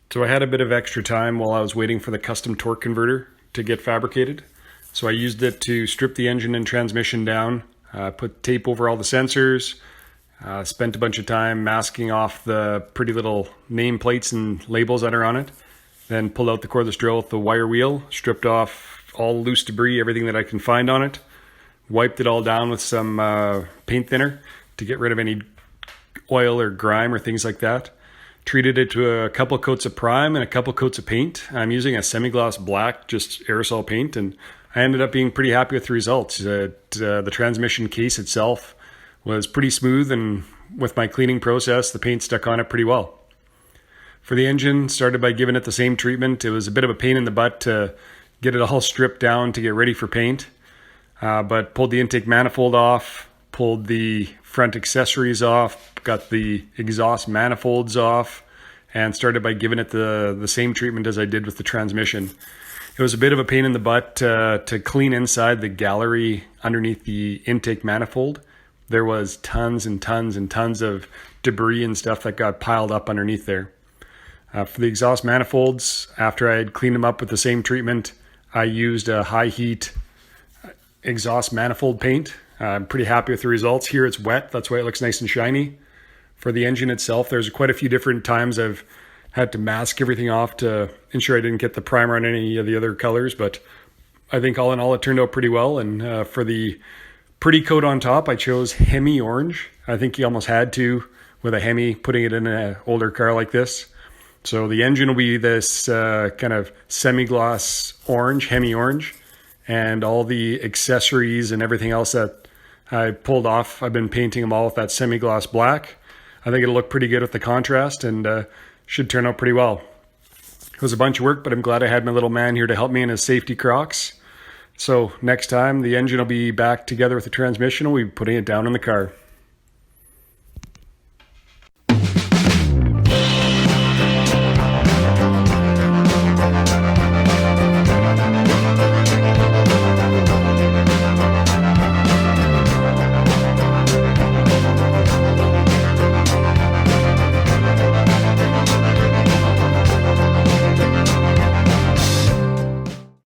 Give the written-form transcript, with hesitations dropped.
So I had a bit of extra time while I was waiting for the custom torque converter to get fabricated. So I used it to strip the engine and transmission down, put tape over all the sensors, spent a bunch of time masking off the pretty little nameplates and labels that are on it, then pulled out the cordless drill with the wire wheel, stripped off all loose debris, everything that I can find on it, wiped it all down with some paint thinner to get rid of any oil or grime or things like that. Treated it to a couple coats of prime and a couple coats of paint. I'm using a semi-gloss black, just aerosol paint, and I ended up being pretty happy with the results. The transmission case itself was pretty smooth, and with my cleaning process, the paint stuck on it pretty well. For the engine, started by giving it the same treatment. It was a bit of a pain in the butt to get it all stripped down to get ready for paint, but pulled the intake manifold off, pulled the front accessories off, got the exhaust manifolds off, and started by giving it the same treatment as I did with the transmission. It was a bit of a pain in the butt to clean inside the gallery underneath the intake manifold. There was tons and tons and tons of debris and stuff that got piled up underneath there. For the exhaust manifolds, after I had cleaned them up with the same treatment, I used a high heat exhaust manifold paint. I'm pretty happy with the results. Here it's wet, that's why it looks nice and shiny. For the engine itself, there's quite a few different times I've had to mask everything off to ensure I didn't get the primer on any of the other colors, but I think all in all it turned out pretty well. And for the pretty coat on top, I chose Hemi orange. I think you almost had to with a Hemi, putting it in an older car like this. So the engine will be this kind of semi-gloss orange, Hemi orange, and all the accessories and everything else that I pulled off, I've been painting them all with that semi-gloss black. I think it'll look pretty good with the contrast and should turn out pretty well. It was a bunch of work, but I'm glad I had my little man here to help me in his safety Crocs. So next time the engine will be back together with the transmission, we'll be putting it down in the car.